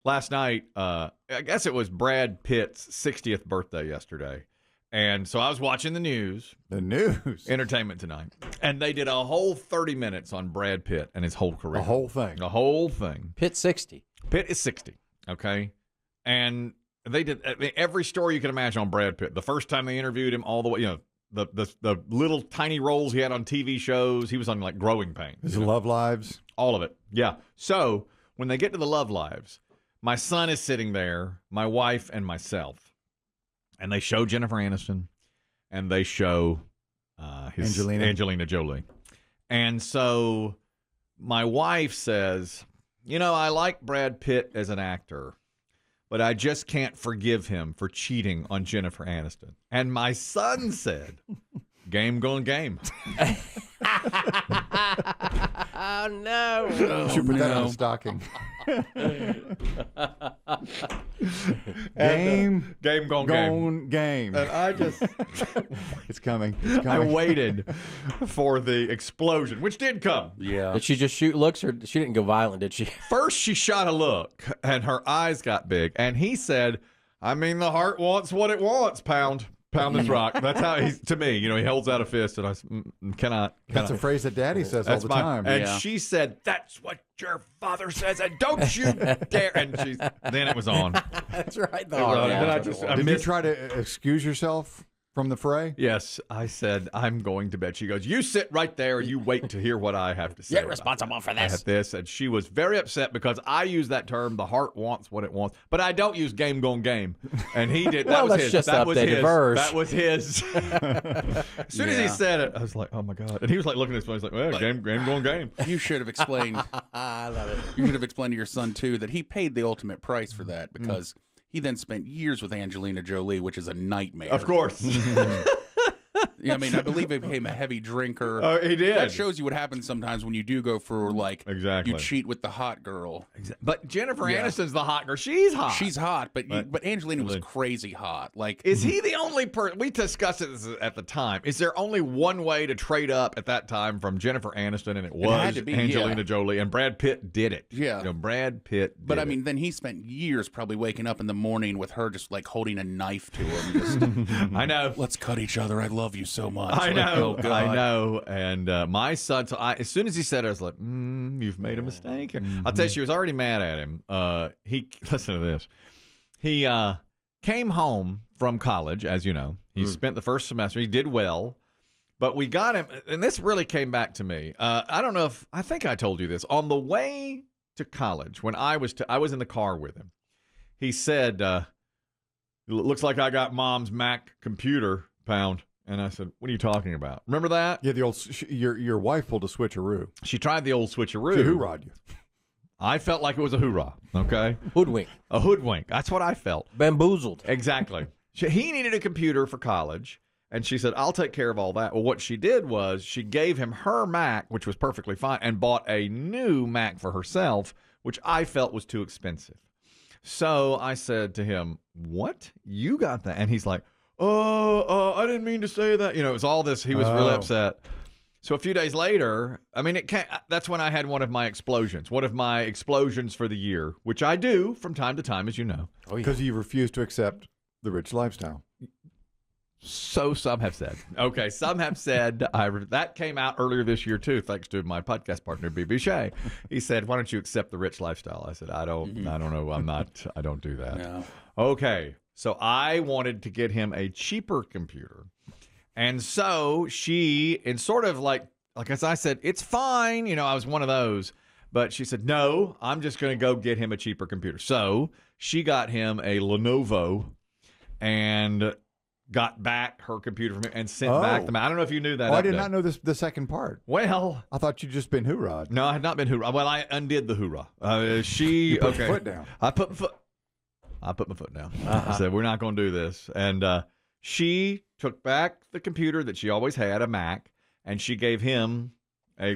last night, I guess it was Brad Pitt's 60th birthday yesterday. And so I was watching the news. The news. Entertainment Tonight. And they did a whole 30 minutes on Brad Pitt and his whole career. The whole thing. The whole thing. Pitt's 60. Pitt is 60, okay? And they did every story you can imagine on Brad Pitt. The first time they interviewed him, all the way, the little tiny roles he had on TV shows. He was on, like, Growing Pains. His Love Lives. All of it, yeah. So when they get to the Love Lives, my son is sitting there, my wife and myself. And they show Jennifer Aniston, and they show Angelina Jolie. And so my wife says, I like Brad Pitt as an actor, but I just can't forgive him for cheating on Jennifer Aniston. And my son said, game going game. Oh, no. You should put that on a stocking. Game going game. And I just... It's coming. I waited for the explosion, which did come. Yeah. Did she just shoot looks, or she didn't go violent, did she? First, she shot a look, and her eyes got big. And he said, the heart wants what it wants, pound this rock. That's how to me, he holds out a fist, and I cannot. That's a phrase that Daddy says all the time. And she said, that's what your father says, and don't you dare. And then it was on. That's right. Did you try to excuse yourself from the fray? Yes, I said, I'm going to bed. She goes, you sit right there and you wait to hear what I have to say. You're responsible for this. I have this. And she was very upset because I use that term, the heart wants what it wants. But I don't use game going game. And he did. Well, that was his. Just that was his. Verse. That was his. As soon as he said it, I was like, oh my God. And he was like looking at his phone. He's like, well, game going game. You should have explained. I love it. You should have explained to your son, too, that he paid the ultimate price for that because he then spent years with Angelina Jolie, which is a nightmare. Of course. I believe he became a heavy drinker. Oh, he did. That shows you what happens sometimes when you do go for, exactly. You cheat with the hot girl. But Jennifer Aniston's the hot girl. She's hot. She's hot, but Angelina was crazy hot. Is he the only person? We discussed it at the time. Is there only one way to trade up at that time from Jennifer Aniston, and it was Angelina Jolie, and Brad Pitt did it. Yeah. Brad Pitt did But, then he spent years probably waking up in the morning with her just, holding a knife to him. I know. Let's cut each other. I love you so much. I know. Oh, God. I know. And my son, as soon as he said it, I was like, you've made a mistake. I'll tell you, she was already mad at him. Listen to this. He came home from college, as you know. He spent the first semester. He did well. But we got him, and this really came back to me. I don't know I think I told you this. On the way to college, when I was in the car with him, he said, looks like I got Mom's Mac computer, pound. And I said, what are you talking about? Remember that? Yeah, the old your wife pulled a switcheroo. She tried the old switcheroo. She hoorah'd you. I felt like it was a hoorah, okay? Hoodwink. A hoodwink. That's what I felt. Bamboozled. Exactly. He needed a computer for college, and she said, I'll take care of all that. Well, what she did was she gave him her Mac, which was perfectly fine, and bought a new Mac for herself, which I felt was too expensive. So I said to him, what? You got that? And he's like, I didn't mean to say that. It was all this. He was really upset. So a few days later, that's when I had one of my explosions for the year, which I do from time to time, as you know. Because you refuse to accept the rich lifestyle. So some have said. Okay, some have said. That came out earlier this year, too, thanks to my podcast partner, B.B. Shea. He said, why don't you accept the rich lifestyle? I said, I don't know. I don't do that. No. Okay. So I wanted to get him a cheaper computer. And so she, in sort of like as I said, it's fine. I was one of those. But she said, no, I'm just going to go get him a cheaper computer. So she got him a Lenovo and got back her computer from him and sent back the Mac. I don't know if you knew that. I did not know the second part. Well, I thought you'd just been hoorah'd. No, I had not been hoorah. Well, I undid the hoorah. You put your foot down. I put my foot down. I said, we're not going to do this. And she took back the computer that she always had, a Mac, and she gave him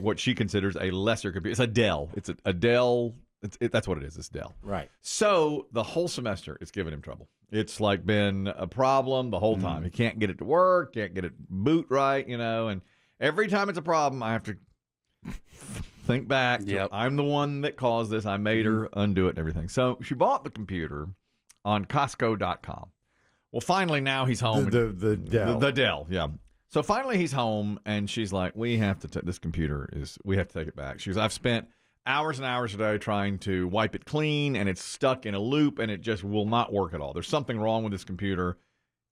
what she considers a lesser computer. It's a Dell. It's a Dell. That's what it is. It's Dell. Right. So the whole semester, it's given him trouble. It's been a problem the whole time. He can't get it to work, can't get it boot right, and every time it's a problem, I have to Think back. Yep. I'm the one that caused this. I made her undo it and everything. So she bought the computer on Costco.com. Well, finally now he's home. The Dell. The Dell, yeah. So finally he's home, and she's like, we have to take it back. She goes, I've spent hours and hours a day trying to wipe it clean, and it's stuck in a loop, and it just will not work at all. There's something wrong with this computer,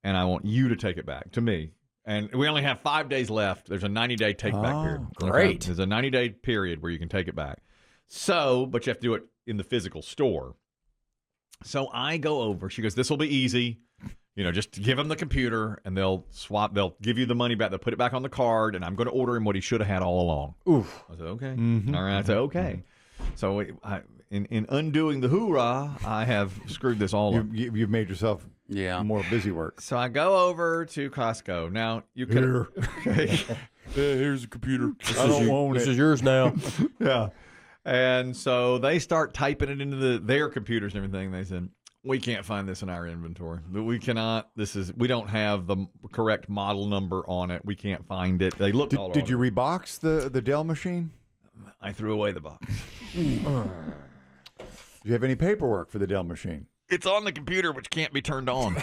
and I want you to take it back to me. And we only have 5 days left. There's a 90-day take-back period. Great. There's a 90-day period where you can take it back. So, but you have to do it in the physical store. So I go over. She goes, this will be easy. Just give him the computer, and they'll give you the money back. They'll put it back on the card, and I'm going to order him what he should have had all along. Oof. I said, okay. All right. I said, okay. So in undoing the hoorah, I have screwed this all up. You've made yourself more busy work. So I go over to Costco. Now, you could... Okay. Here's a computer. I don't want This it. is yours now. Yeah. And so they start typing it into their computers and everything. They said, we can't find this in our inventory. We cannot. We don't have the correct model number on it. We can't find it. They looked all over. Did you rebox the Dell machine? I threw away the box. Do you have any paperwork for the Dell machine? It's on the computer, which can't be turned on.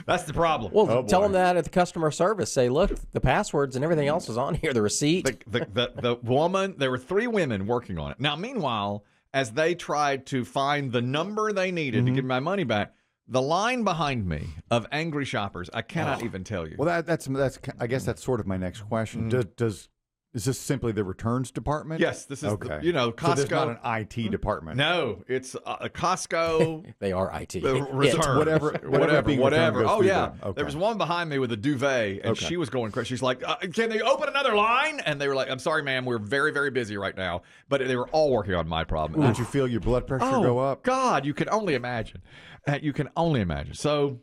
That's the problem. Well, tell them that at the customer service. Say, look, the passwords and everything else is on here. The receipt. The woman, there were 3 women working on it. Now, meanwhile, as they tried to find the number they needed to give my money back, the line behind me of angry shoppers, I cannot even tell you. Well, that's I guess that's sort of my next question. Is this simply the returns department? Yes, this is okay. Costco. So there's not an IT department. No, it's a Costco. They are IT. Return. Whatever. Oh, yeah. Okay. There was one behind me with a duvet, and she was going crazy. She's like, can they open another line? And they were like, I'm sorry, ma'am. We're very, very busy right now. But they were all working on my problem. Did you feel your blood pressure go up? God, you can only imagine. You can only imagine. So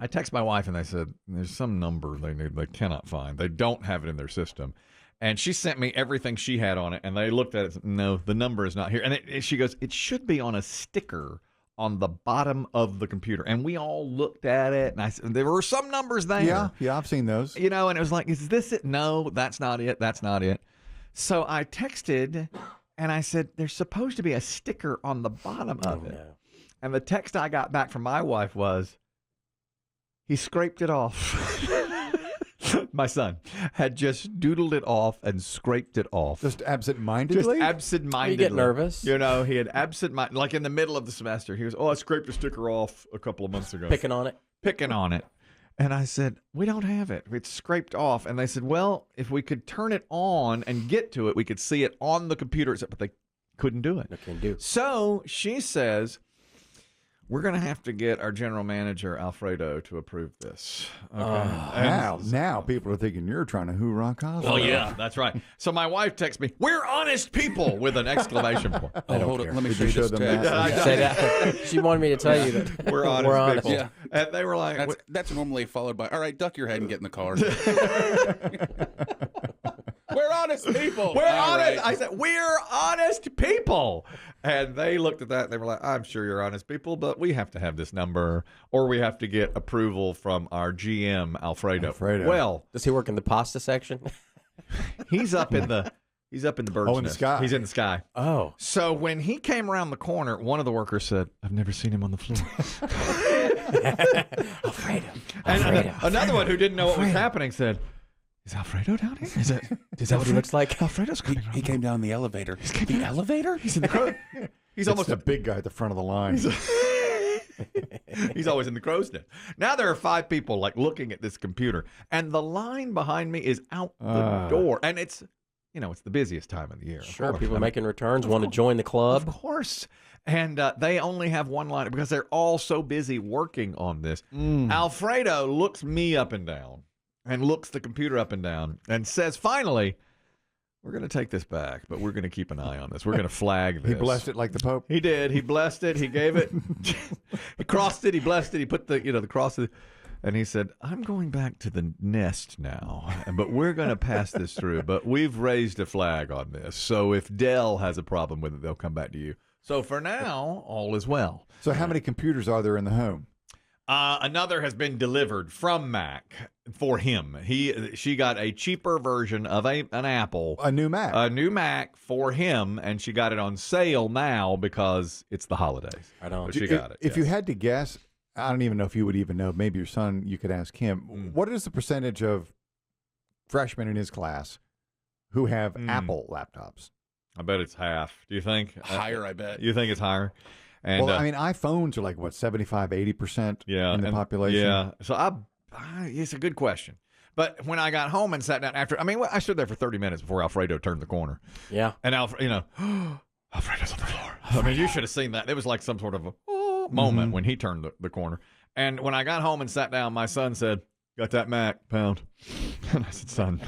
I text my wife, and they said, there's some number they cannot find. They don't have it in their system. And she sent me everything she had on it, and they looked at it. No, the number is not here. And she goes, it should be on a sticker on the bottom of the computer. And we all looked at it, and I said, there were some numbers there. Yeah, I've seen those. And it was like, is this it? No, that's not it. That's not it. So I texted, and I said, there's supposed to be a sticker on the bottom of it. No. And the text I got back from my wife was, he scraped it off. My son had just doodled it off and scraped it off. Just absent-mindedly? Just absent-mindedly. You get nervous. He had absent-minded, like in the middle of the semester. He was, I scraped a sticker off a couple of months ago. Picking on it. And I said, we don't have it. It's scraped off. And they said, well, if we could turn it on and get to it, we could see it on the computer. But they couldn't do it. They can't do it. So she says, we're going to have to get our general manager, Alfredo, to approve this. Okay. Now people are thinking you're trying to hoorah Costco. Well, yeah, that's right. So my wife texts me, we're honest people, with an exclamation point. Hold on. Let me Did show you you show this them text. that? Say that. She wanted me to tell you that We're honest people. Yeah. And they were like, That's normally followed by, all right, duck your head and get in the car. We're honest people. we're All honest. right. I said, we're honest people. And they looked at that and they were like, I'm sure you're honest people, but we have to have this number, or we have to get approval from our GM, Alfredo. Well, does he work in the pasta section? he's up in the bird's in the nest. sky. He's in the sky. Oh. So when he came around the corner, one of the workers said, I've never seen him on the floor. Alfredo. And another one who didn't know what was happening said, is Alfredo down here? Is that what he looks like? Alfredo's coming around. He came down the elevator. The elevator? He's in the crow. He's almost a big guy at the front of the line. He's always in the crow's nest. Now there are 5 people looking at this computer, and the line behind me is out the door, and it's it's the busiest time of the year. Sure, people making returns want to join the club. Of course. And they only have one line because they're all so busy working on this. Alfredo looks me up and down and looks the computer up and down and says, finally, we're going to take this back, but we're going to keep an eye on this. We're going to flag this. He blessed it like the Pope? He did. He blessed it. He gave it. He crossed it. He blessed it. He put the cross. And he said, I'm going back to the nest now, but we're going to pass this through. But we've raised a flag on this. So if Dell has a problem with it, they'll come back to you. So for now, all is well. So how many computers are there in the home? Another has been delivered from Mac for him. She got a cheaper version of an Apple, A new Mac. a new Mac for him, and she got it on sale now because it's the holidays. Right on. So she got it. If yes. you had to guess, I don't even know if you would even know. Maybe your son, you could ask him. What is the percentage of freshmen in his class who have Apple laptops? I bet it's half. Do you think? Higher, I bet. You think it's higher? And, Well, I mean, iPhones are like, what, 75, 80% yeah, in the and- population? Yeah. So it's a good question. But when I got home and sat down after, I mean, I stood there for 30 minutes before Alfredo turned the corner. Yeah. And Alfredo's on the floor. I mean, you should have seen that. It was like some sort of a moment when he turned the corner. And when I got home and sat down, my son said, "Got that Mac, pound?" And I said, son,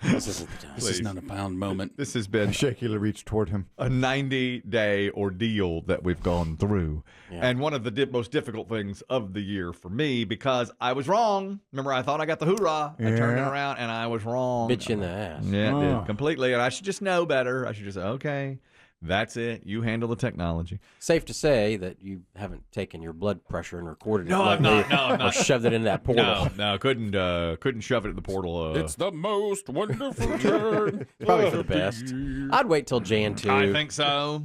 This isn't the time. This is not a pound moment. this has been Shakily reached toward him. a 90-day ordeal that we've gone through. Yeah. And one of the most difficult things of the year for me, because I was wrong. Remember, I thought I got the hoorah. I turned it Yeah. around, and I was wrong. Bitch you in the ass. Yeah, it Oh. did completely. And I should just know better. I should just say, okay, that's it. You handle the technology. Safe to say that you haven't taken your blood pressure and recorded No, it I'm lately not. No, I'm or not. shoved it in that portal. No, couldn't shove it in the portal. It's the most wonderful turn. Probably for the best. I'd wait till Jan 2. I think so.